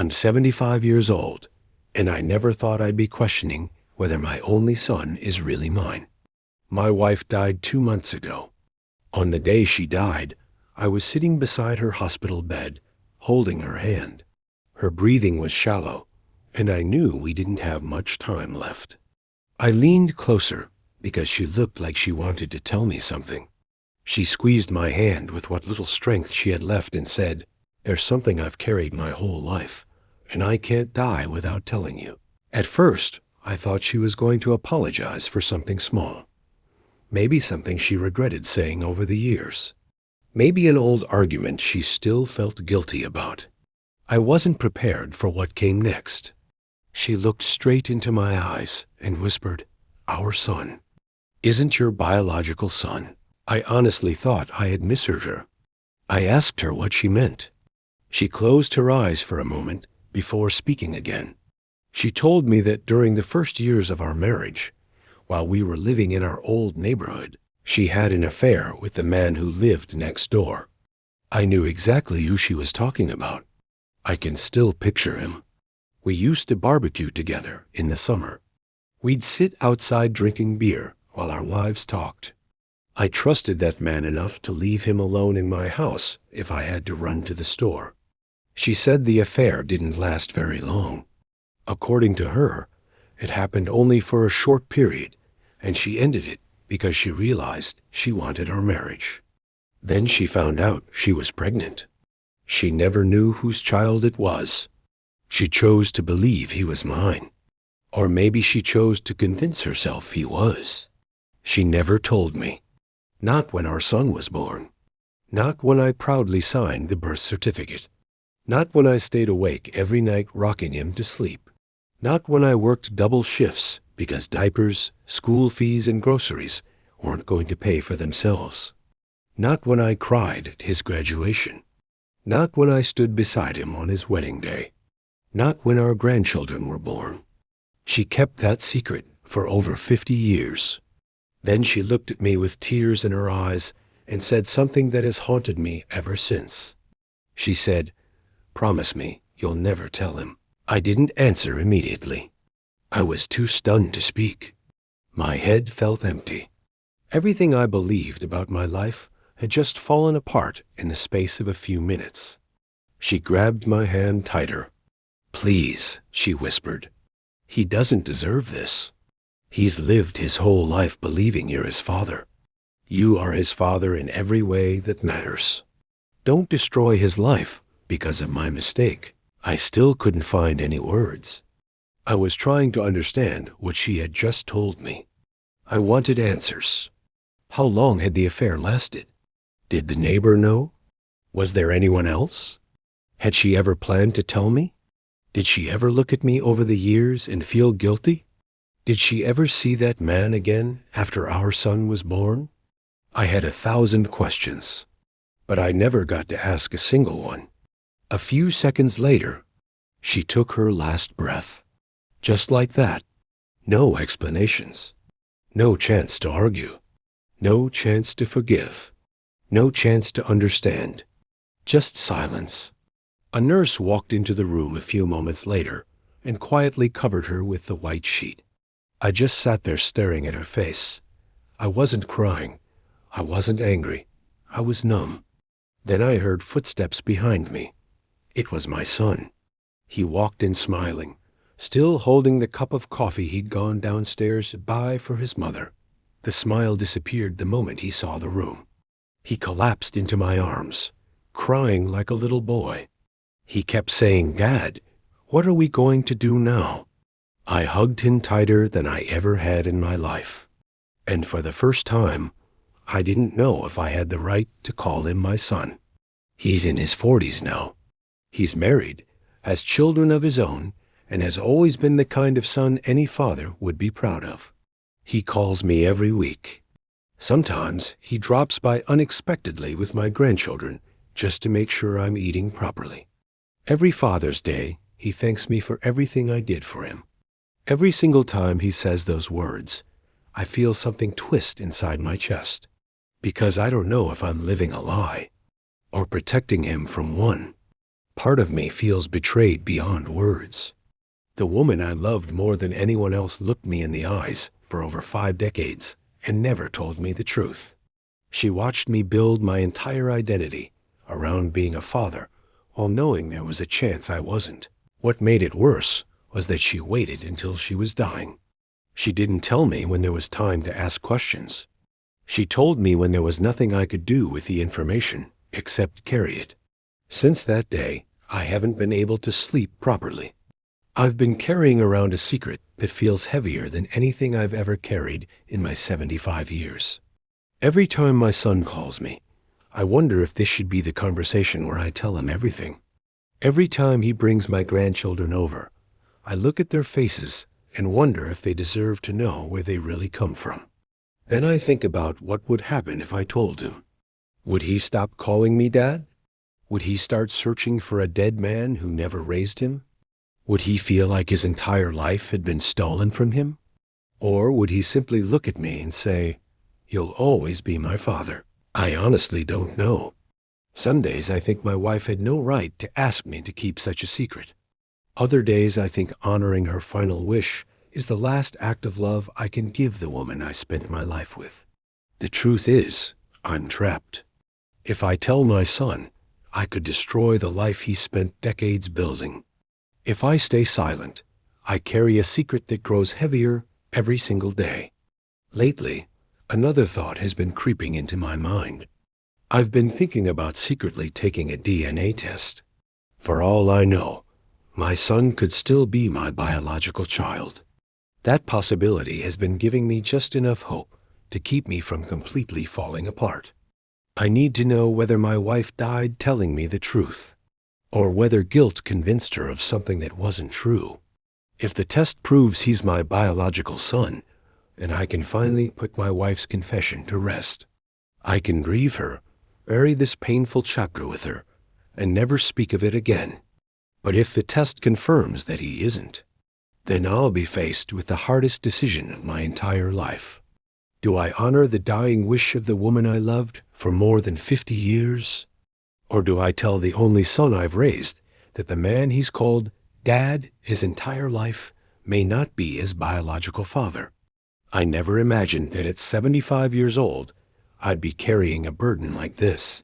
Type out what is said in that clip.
I'm 75 years old, and I never thought I'd be questioning whether my only son is really mine. My wife died 2 months ago. On the day she died, I was sitting beside her hospital bed, holding her hand. Her breathing was shallow, and I knew we didn't have much time left. I leaned closer because she looked like she wanted to tell me something. She squeezed my hand with what little strength she had left and said, "There's something I've carried my whole life, and I can't die without telling you." At first, I thought she was going to apologize for something small. Maybe something she regretted saying over the years. Maybe an old argument she still felt guilty about. I wasn't prepared for what came next. She looked straight into my eyes and whispered, "Our son isn't your biological son." I honestly thought I had misheard her. I asked her what she meant. She closed her eyes for a moment before speaking again. She told me that during the first years of our marriage, while we were living in our old neighborhood, she had an affair with the man who lived next door. I knew exactly who she was talking about. I can still picture him. We used to barbecue together in the summer. We'd sit outside drinking beer while our wives talked. I trusted that man enough to leave him alone in my house if I had to run to the store. She said the affair didn't last very long. According to her, it happened only for a short period, and she ended it because she realized she wanted our marriage. Then she found out she was pregnant. She never knew whose child it was. She chose to believe he was mine. Or maybe she chose to convince herself he was. She never told me. Not when our son was born. Not when I proudly signed the birth certificate. Not when I stayed awake every night rocking him to sleep. Not when I worked double shifts because diapers, school fees, and groceries weren't going to pay for themselves. Not when I cried at his graduation. Not when I stood beside him on his wedding day. Not when our grandchildren were born. She kept that secret for over 50 years. Then she looked at me with tears in her eyes and said something that has haunted me ever since. She said, "Promise me you'll never tell him." I didn't answer immediately. I was too stunned to speak. My head felt empty. Everything I believed about my life had just fallen apart in the space of a few minutes. She grabbed my hand tighter. "Please," she whispered. "He doesn't deserve this. He's lived his whole life believing you're his father. You are his father in every way that matters. Don't destroy his life because of my mistake." I still couldn't find any words. I was trying to understand what she had just told me. I wanted answers. How long had the affair lasted? Did the neighbor know? Was there anyone else? Had she ever planned to tell me? Did she ever look at me over the years and feel guilty? Did she ever see that man again after our son was born? I had 1,000 questions, but I never got to ask a single one. A few seconds later, she took her last breath. Just like that. No explanations. No chance to argue. No chance to forgive. No chance to understand. Just silence. A nurse walked into the room a few moments later and quietly covered her with the white sheet. I just sat there staring at her face. I wasn't crying. I wasn't angry. I was numb. Then I heard footsteps behind me. It was my son. He walked in smiling, still holding the cup of coffee he'd gone downstairs to buy for his mother. The smile disappeared the moment he saw the room. He collapsed into my arms, crying like a little boy. He kept saying, "Dad, what are we going to do now?" I hugged him tighter than I ever had in my life. And for the first time, I didn't know if I had the right to call him my son. He's in his 40s now. He's married, has children of his own, and has always been the kind of son any father would be proud of. He calls me every week. Sometimes he drops by unexpectedly with my grandchildren just to make sure I'm eating properly. Every Father's Day, he thanks me for everything I did for him. Every single time he says those words, I feel something twist inside my chest, because I don't know if I'm living a lie or protecting him from one. Part of me feels betrayed beyond words. The woman I loved more than anyone else looked me in the eyes for over 5 decades and never told me the truth. She watched me build my entire identity around being a father while knowing there was a chance I wasn't. What made it worse was that she waited until she was dying. She didn't tell me when there was time to ask questions. She told me when there was nothing I could do with the information except carry it. Since that day, I haven't been able to sleep properly. I've been carrying around a secret that feels heavier than anything I've ever carried in my 75 years. Every time my son calls me, I wonder if this should be the conversation where I tell him everything. Every time he brings my grandchildren over, I look at their faces and wonder if they deserve to know where they really come from. Then I think about what would happen if I told him. Would he stop calling me Dad? Would he start searching for a dead man who never raised him? Would he feel like his entire life had been stolen from him? Or would he simply look at me and say, "You'll always be my father"? I honestly don't know. Some days I think my wife had no right to ask me to keep such a secret. Other days I think honoring her final wish is the last act of love I can give the woman I spent my life with. The truth is, I'm trapped. If I tell my son, I could destroy the life he spent decades building. If I stay silent, I carry a secret that grows heavier every single day. Lately, another thought has been creeping into my mind. I've been thinking about secretly taking a DNA test. For all I know, my son could still be my biological child. That possibility has been giving me just enough hope to keep me from completely falling apart. I need to know whether my wife died telling me the truth, or whether guilt convinced her of something that wasn't true. If the test proves he's my biological son, then I can finally put my wife's confession to rest. I can grieve her, bury this painful chapter with her, and never speak of it again. But if the test confirms that he isn't, then I'll be faced with the hardest decision of my entire life. Do I honor the dying wish of the woman I loved for more than 50 years? Or do I tell the only son I've raised that the man he's called Dad his entire life may not be his biological father? I never imagined that at 75 years old, I'd be carrying a burden like this.